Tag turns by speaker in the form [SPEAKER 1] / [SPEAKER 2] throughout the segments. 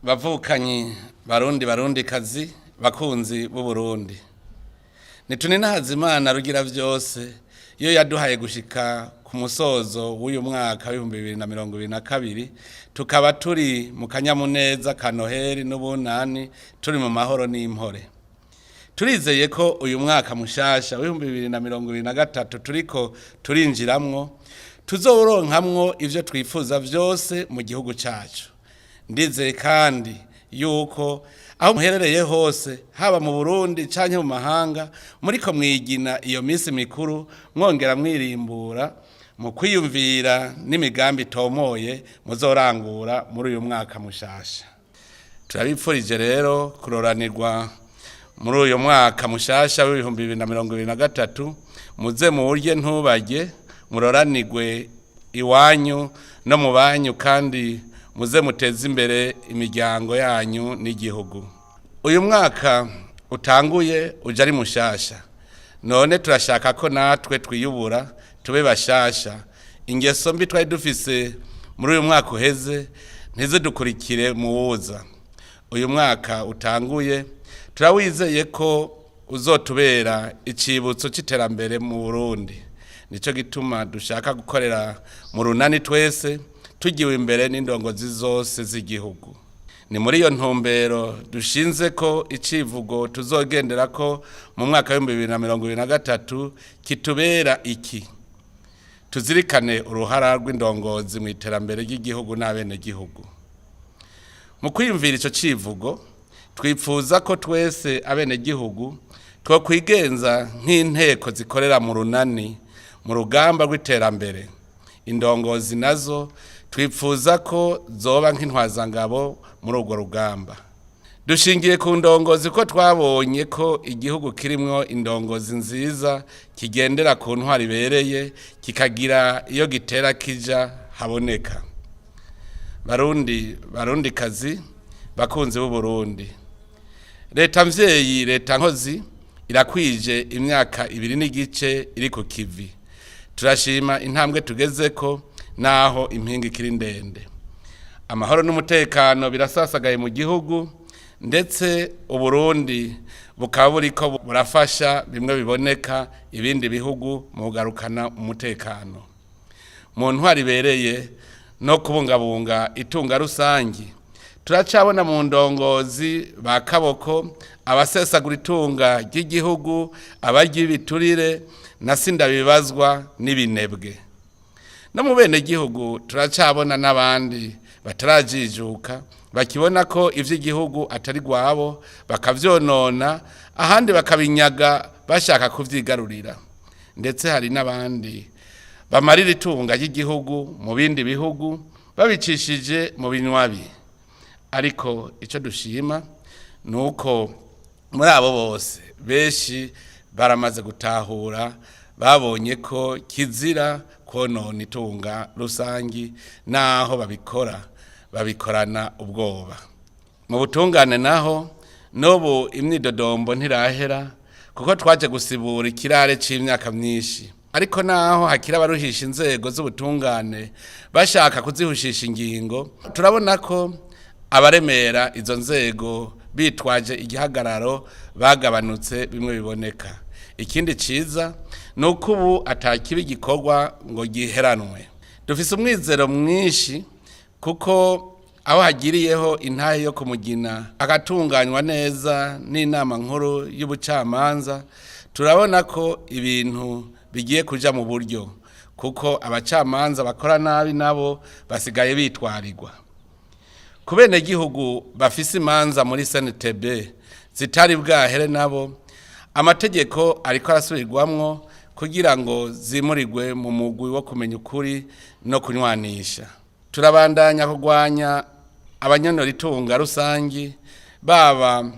[SPEAKER 1] bavukanyi barundi kazi bakunzi b'u Burundi nituninahaza Imana rugira vyose iyo yaduhaye gushika ku musozo w'uyu mwaka w'2022 tukaba turi mu kanyamuneza ka Noheli n'ubunani turi mu mahoro n'impore. Turizeye ko uyu mwaka mushasha w'2023 turiko turinjiramwo tuzoronkamwo ivyo twifuza vyose mu gihugu cacu. Ndizeye kandi yuko aho muherereye hose haba mu Burundi canke mu mahanga muriko mwigina iyo misi mikuru mwongera mwirimbura mu kwiyumvira n'imigambi tomoye muzorangura muri uyu mwaka mushasha. Turabipfurije rero kuroranirwa muri uyu mwaka mushasha w'2023 muze mu burye ntubarye muroranirwe iwanyu no mu banyu kandi muze muteze imbere imiryango yanyu n'igihugu. Uyu mwaka utanguye uje ari mushasha, none turashaka ko natwe twiyubura tube bashasha. Ingeso mbi twari dufise muri uyu mwaka uheze ntizidukurikire mu wuza. Uyu mwaka utanguye turawizeye ko uzotubera icibutso c'iterambere mu Burundi. Nico gituma dushaka gukorera mu runani twese tugiwe imbere n'indongozi zose z'igihugu. Ni muri iyo ntumbero dushinze ko icivugo tuzogendera ko mu mwaka w'2023 kitubera iki. Tuzirikane uruhara rw'indongozi mu iterambere ry'igihugu n'abene gihugu. Mu kwiyumvira ico civugo twipfuza ko twese abene gihugu two kwigenza nk'inteko zikorera mu runani mu rugamba rw'iterambere. Indongozi nazo twipfuza ko zoba nk'intwazangabo muri urwo rugamba. Dushingiye ku ndongozi ko twabonye ko igihugu kirimwo indongozi nziza kigendera ku ntwari bereye kikagira iyo gitera kija haboneka. Barundi kazi bakunzi b'u Burundi. Leta mvyeyi leta nkozi irakwije imyaka 2 n'igice iri ku kivi. Turashima intambwe tugezeko naho impinga ikiri ndende. Amahoro n'umutekano birasasagaye mu gihugu ndetse u Burundi bukaba buriko burafasha bimwe biboneka ibindi bihugu mu kugarukana umutekano. Mu ntwari bereye no kubungabunga itunga rusangi turacabona mu ndongozi ba kaboko abasesagura itunga ry'igihugu abaryi biturire na sinda bibazwa n'ibinebwe. No mu bene gihugu turacabona n'abandi batarajijuka bakibona ko ivy'igihugu atari gwabo bakavyonona ahandi bakabinyaga bashaka kuvyigarurira. Ndetse hari n'abandi bamarira itunga ry'igihugu mu bindi bihugu babicishije mu binywabi. Ariko ico dushima nuko muri abo bose beshi baramaze gutahura babonye ko kizira konona itunga rusangi naho babikorana ubwoba. Mu butungane naho nobu imyidodombo ntirahera kuko twaje gusibura ikirare c'imyaka myinshi. Ariko naho hakira baruhisha inzego z'ubutungane bashaka kuzihushisha ingingo turabona ko abaremera izo nzego bitwaje igihagararo bagabanutse bimwe biboneka. Ikindi ciza nuko ubu atakibi gikorwa ngo giheranwe. Dufise umwizero mwinshi kuko aho hagiriyeho intahe yo kumugina agatunganywa neza n'inama nkuru y'ubucamanza turabona ko ibintu bigiye kuja mu buryo kuko abacamanza bakora nabi nabo basigaye bitwarirwa. Kubene gihugu bafise imanza muri SNTB zitari bwahere nabo amategeko ariko arasubirwamwo kugira ngo zimurirwe mu mugwi wo kumenya ukuri no kunywanisha. Turabandanya kugwanya abanyonora itunga rusangi baba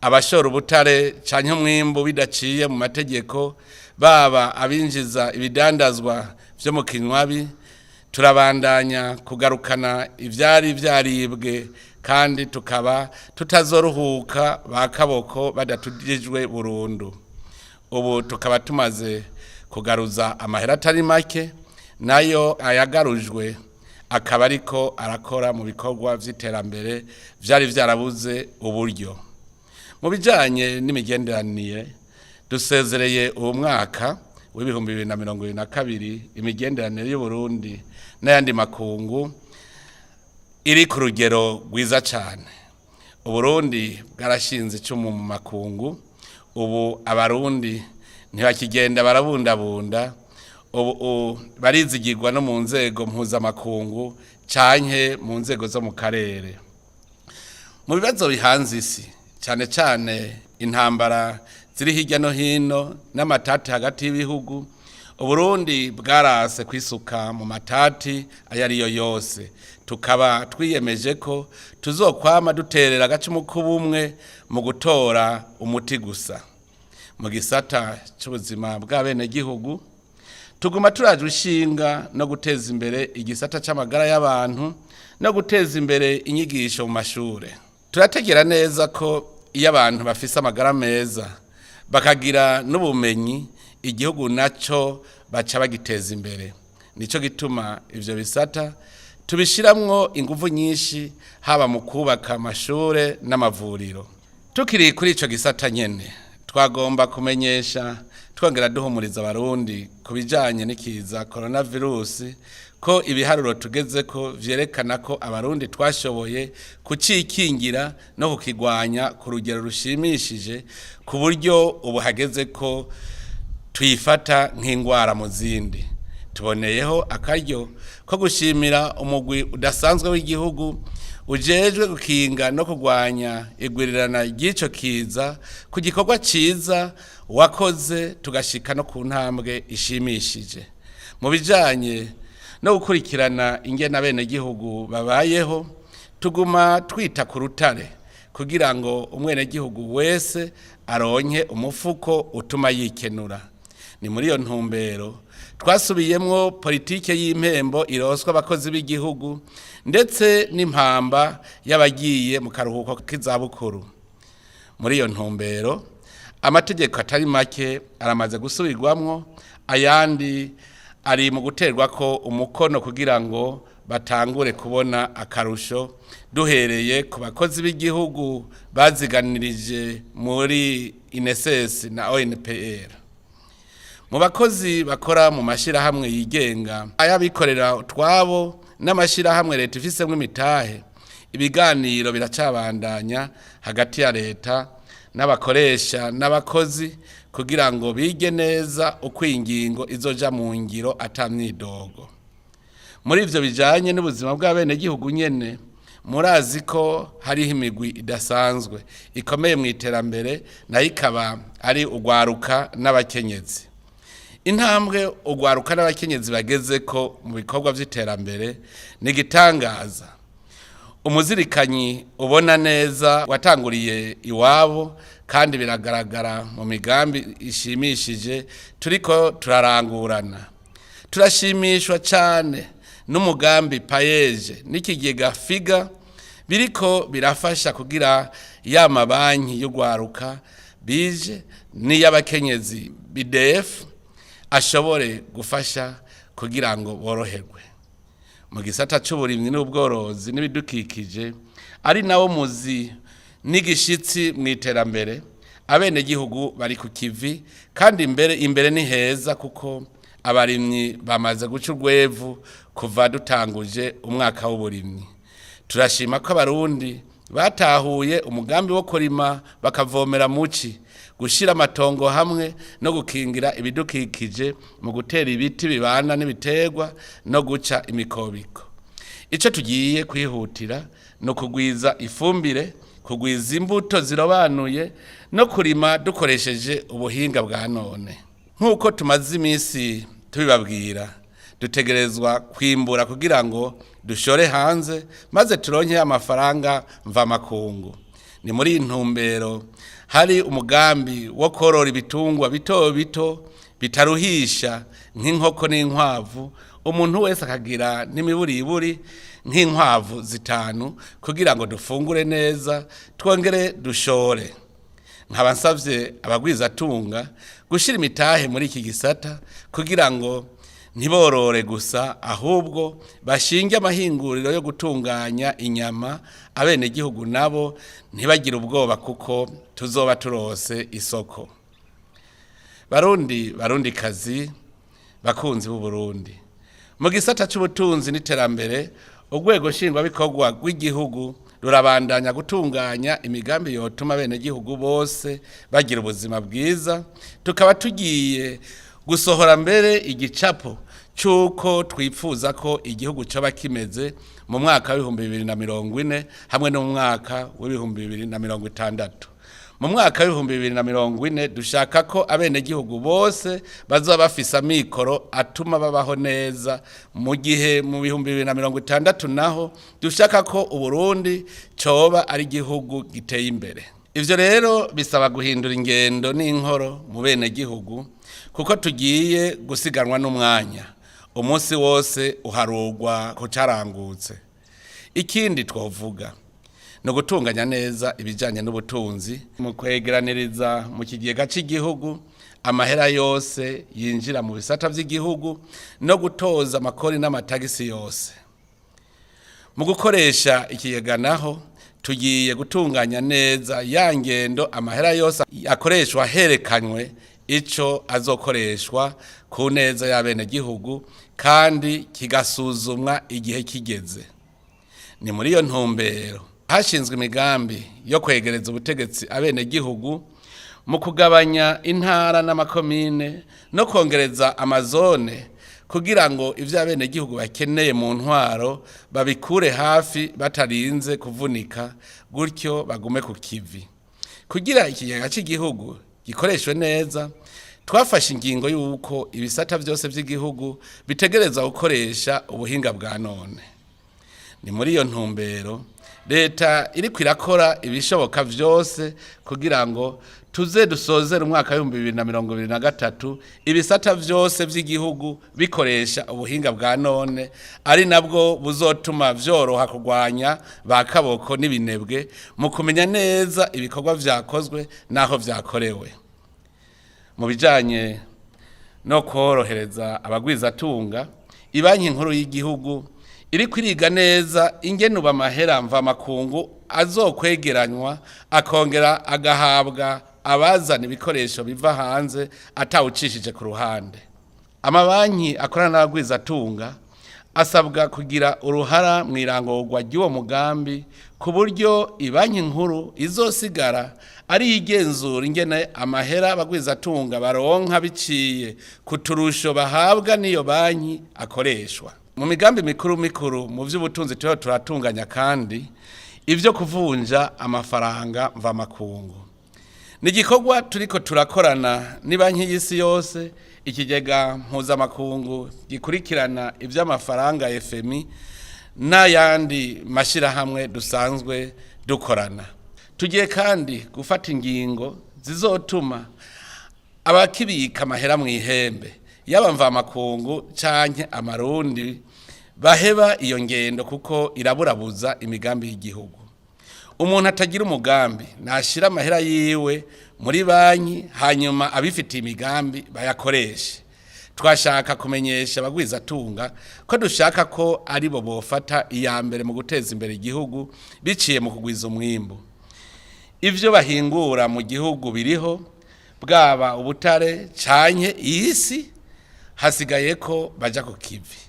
[SPEAKER 1] abashora ubutare canke umwimbu bidaciye mu mategeko baba abinjiza ibidandazwa vyo mu kinywabi. Turabandanya kugarukana ivyari vyaribwe kandi tukaba tutazoruhuka bakaboko badatujijwe burundu. Ubu tukaba tumaze kugaruza amahera atari make nayo ayagarujwe akaba ariko arakora mu bikorwa vy'iterambere vyari vyarabuze uburyo. Mu bijanye n'imigenderanire dusezereye uwo mwaka w'2022 imigenderanire y'u Burundi n'ayandi makungu iri ku rugero rwiza cyane. Uburundi bwarashinze icumu mu makungu, ubu abarundi ntibakigenda barabundabunda, ubu barizigirwa no mu nzego mpuzamakungu canke mu nzego zo mu karere. Mu bibazo bihanze isi cyane cyane intambara ziri hirya no hino n'amatati hagati y'ibihugu, Uburundi bwarase kwisuka mu matati ayariyo yose, tukaba twiyemeje ko tuzokwama duterera agacumu k'ubumwe mu gutora umuti gusa. Mu gisata cy'ubuzima bw'abenegihugu tuguma turaje ushinga no guteza imbere igisata c'amagara y'abantu no guteza imbere inyigisho mu mashure. Turategera neza ko iyo abantu bafise amagara meza bakagira n'ubumenyi, igihugu naco baca bagiteza imbere. Nico gituma ivyo bisata tubishiramwo inguvu nyinshi, haba mu kubaka amashure n'amavuriro. Tukiri kuri ico gisata nyene, twagomba kumenyesha twongera duhumuriza abarundi ku bijanye n'ikiza coronavirus ko ibiharuro tugeze ko vyerekana ko abarundi twashoboye kucikingira no kukigwanya ku rugero rushimishije, ku buryo ubu hageze ko tuyifata nk'ingwara mu zindi. Tuboneyeho akaryo ko gushimira umugwi udasanzwe w'igihugu ujejwe gukinga no kugwanya igwirirana ry'ico kiza ku gikorwa ciza wakoze, tugashika no ku ntambwe ishimishije. Mu bijanye no gukurikirana ingene abenegihugu babayeho, tuguma twita ku rutare kugira ngo umwenegihugu wese aronke umufuko utuma yikenura. Ni muri iyo ntumbero twasubiyemwo politike y'impembo iroswa abakozi b'igihugu ndetse n'impamba y'abagiye mu karuhuko k'izabukuru. Muri iyo ntumbero amategeko atari make aramaze gusubirwamwo, ayandi ari mu guterwa ko umukono kugira ngo batangure kubona akarusho, duhereye ku bakozi b'igihugu baziganirije muri INSS na ONPR. Mu bakozi bakora mu mashirahamwe yigenga, ayabikorera utwabo n'amashirahamwe leta ifisemwo imitahe, ibiganiro biracabandanya hagati ya leta n'abakoresha n'abakozi kugira ngo bige neza uko ingingo izoja mu ngiro atamyidogo. Muri ivyo bijanye n'ubuzima bw'abenegihugu nyene, murazi ko hariho imigwi idasanzwe ikomeye mu iterambere, nayo ikaba ari ugwaruka n'abakenyezi. Intambwe ugwaruka n'abakenyezi bageze ko mu bikorwa vy'iterambere ni gitangaza. Umuzirikanyi ubona neza watanguriye iwabo, kandi biragaragara mu migambi ishimishije turiko turarangurana. Turashimishwa cyane n'umugambi payeje n'ikigega figa biriko birafasha kugira ya mabanki y'ugwaruka bije n'iy'abakenyezi BDF ashobore gufasha kugira ngo boroherwe. Mu gisata c'uburimyi n'ubworozi n'ibidukikije ari nawo muzi n'igishitsi mu iterambere, abenegihugu bari ku kivi, kandi imbere ni heza kuko abarimyi bamaze guca urwevu kuva dutanguje umwaka w'uburimyi. Turashima ko abarundi batahuye umugambi wo kurima bakavomera muci, gushira amatongo hamwe no gukingira ibidukikije mu gutera ibiti bibana n'ibiterwa no guca imikobiko. Ico tugiye kwihutira no kugwiza ifumbire, kugwiza imbuto zirobanuye no kurima dukoresheje ubuhinga bwa none. Nk'uko tumaze iminsi tubibabwira, dutegerezwa kwimbura kugira ngo dushore hanze maze turonke amafaranga mva makungu. Ni muri intumbero hari umugambi wo korora ibitungwa bito bito bitaruhisha nk'inkoko n'inkwavu, umuntu wese akagira n'imiburiburi nk'inkwavu 5 kugira ngo dufungure neza twongere dushore. Nkaba nsavye abagwiza tunga gushira imitahe muri iki gisata kugira ngo ntiborore gusa ahubwo bashinge amahinguriro yo gutunganya inyama abenegihugu nabo ntibagire ubwoba kuko tuzoba turose isoko. Barundi kazi bakunzi b'u Burundi, mu gisata cy'ubutunzi n'iterambere urwego nshingwabikorwa rw'igihugu rurabandanya gutunganya imigambi yotuma abenegihugu bose bagira ubuzima bwiza. Tukaba tugiye gusohora mbere igicapo cy'uko twifuza ko igihugu cyaba kimeze mu mwaka w'2040 hamwe no mu mwaka w'2060. Mu mwaka w'2040 dushaka ko abenegihugu bose bazaba bafise amikoro atuma babaho neza, mu gihe mu 2060 naho dushaka ko Uburundi coba ari igihugu giteye imbere. Ivyo rero bisaba guhindura ingendo n'inkoro mu benegihugu kuko tugiye gusiganwa n'umwanya, umunsi wose uharurwa ku carangutse. Ikindi twovuga no gutunganya neza ibijanye n'ubutunzi mu kwegeraniriza mu kigega cy'igihugu amahera yose yinjira mu bisata by'igihugu no gutoza amakori n'amatagisi yose. Mu gukoresha ikigega naho tugiye gutunganya neza ya ngendo amahera yose akoreshwa herekanywe ico azokoreshwa ku neza y'abenegihugu kandi kigasuzumwa igihe kigeze. Ni muri iyo ntumbero hashinzwe imigambi yo kwegereza ubutegetsi abenegihugu mu kugabanya intara n'amakomine no kongereza amazone kugira ngo ivyo abenegihugu bakeneye mu ntwaro babikure hafi batarinze kuvunika, gutyo bagume ku kivi. Kugira ikigega cy'igihugu gikoreshwe neza, twafashe ingingo y'uko ibisata byose by'igihugu bitegereza gukoresha ubuhinga bwa none. Ni muri iyo ntumbero leta iri kwirakora ibishoboka vyose kugira ngo tuze dusozera umwaka w'2023 ibisata vyose vy'igihugu bikoresha ubuhinga bwa none, ari nabwo buzotuma vyoroha kurwanya bakaboko n'ibinebwe mu kumenya neza ibikorwa vyakozwe naho vyakorewe. Mu bijanye no korohereza abagwizatunga, ibanki nkuru y'igihugu iri kwiriga neza ingene amahera mva makungu azokwegeranywa akongera agahabwa abazana ibikoresho biva hanze atawucishije ku ruhande. Amabanki akorana n'abagwizatunga asabwa kugira uruhara mu irangurwa ry'uwo mugambi ku buryo ibanki nkuru izosigara ari igenzura ingene amahera abagwizatunga baronka biciye ku turusho bahabwa n'iyo banki akoreshwa. Mu migambi mikuru mu vy'ubutunzi turatunganya kandi ivyo kuvunja amafaranga mva makungu. Ni igikorwa turiko turakorana ni banki y'isi yose, ikigega mpuzamakungu gikurikirana ivy'amafaranga FMI n'ayandi mashirahamwe dusanzwe dukorana. Tugiye kandi gufata ingingo zizotuma abakibika amahera mu ihembe yaba mva makungu canke amarundi baheba iyo ngendo kuko iraburabuza imigambi y'igihugu. Umuntu atagira umugambi nashira amahera yiwe muri banki hanyuma abifitiye imigambi bayakoreshe. Twashaka kumenyesha abagwizatunga ko dushaka ko ari bo bofata iya mbere mu guteza imbere igihugu biciye mu kugwiza umwimbu. Ivyo bahingura mu gihugu biriho, bwaba ubutare canke isi, hasigaye ko baja ku kivi.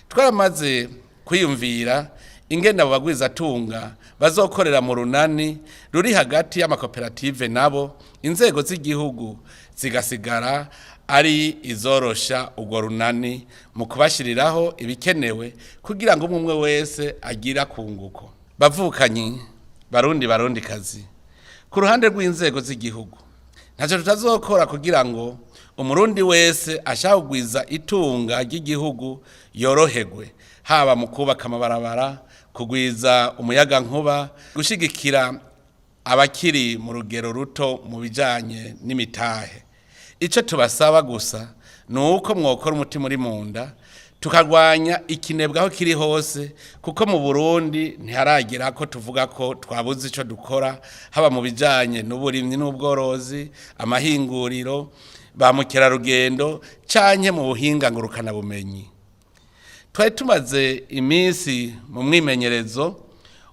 [SPEAKER 1] Twaramaze kwiyumvira ingene abo bagwizatunga bazokorera mu runani ruri hagati y'amakoperative nabo, inzego z'igihugu zigasigara ari izorosha urwo runani mu kubashiriraho ibikenewe kugira ngo umwe wese agira kunguko. Bavukanyi barundi kazi, ku ruhande rw'inzego z'igihugu ntacyo tutazokora kugira ngo umurundi wese ashaka kugwiza itunga ry'igihugu yoroherwe, haba mu kubaka amabarabara, kugwiza umuyaga nkuba, gushigikira abakiri mu rugero ruto mu bijanye n'imitahe. Ico tubasaba gusa nuko mwokora umutima uri munda tukarwanya ikinebwa aho kiri hose, kuko mu Burundi ntiharagira ko tuvuga ko twabuze ico dukora, haba mu bijanye n'uburimyi n'ubworozi, amahinguriro, ba mukerarugendo canke mu buhinga ngurukana bumenyi. Twari tumaze iminsi mu mwimenyerezo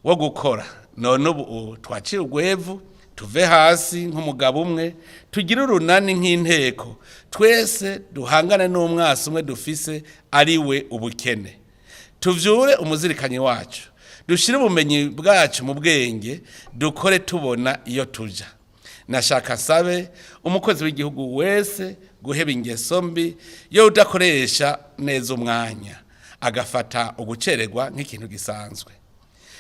[SPEAKER 1] wo gukora, none ubu twacira urwevu tuve hasi nk'umugabo umwe tugire urunani nk'inteko twese duhangane n'umwasi umwe dufise ari we ubukene, tuvyure umuzirikanyi wacu, dushire ubumenyi bwacu mu bwenge, dukore tubona iyo tuja. Nashaka sabe umukozi w'igihugu wese guheba ingeso mbi yo udakoresha neza umwanya, agafata ugucererwa nk'ikintu gisanzwe.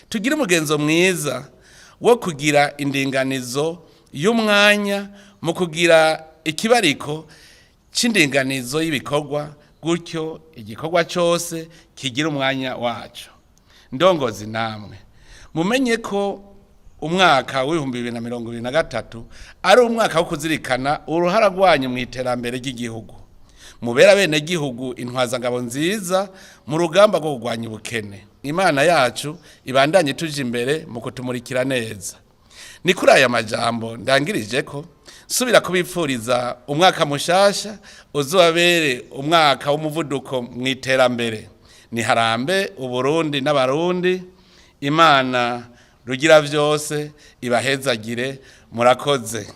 [SPEAKER 1] Tugire umugenzo mwiza wo kugira indinganizo y'umwanya mu kugira ikibariko c'indinganizo y'ibikorwa, gutyo igikorwa cyose kigira umwanya wacu. Ndongozi namwe mumenye ko umwaka w'2023 ari umwaka wo kuzirikana uruhara rwanyu mu iterambere ry'igihugu, mubera bene gihugu intwazangabo nziza mu rugamba rwo kurwanya ubukene. Imana yacu ibandanye tuje imbere mu kutumurikira neza. Ni kuri aya majambo ndangirije ko subira kubipfuriza umwaka mushasha uzobabere umwaka w'umuvuduko mu iterambere. Ni harambe Uburundi n'abarundi. Imana rugira vyose ibahezagire. Murakoze.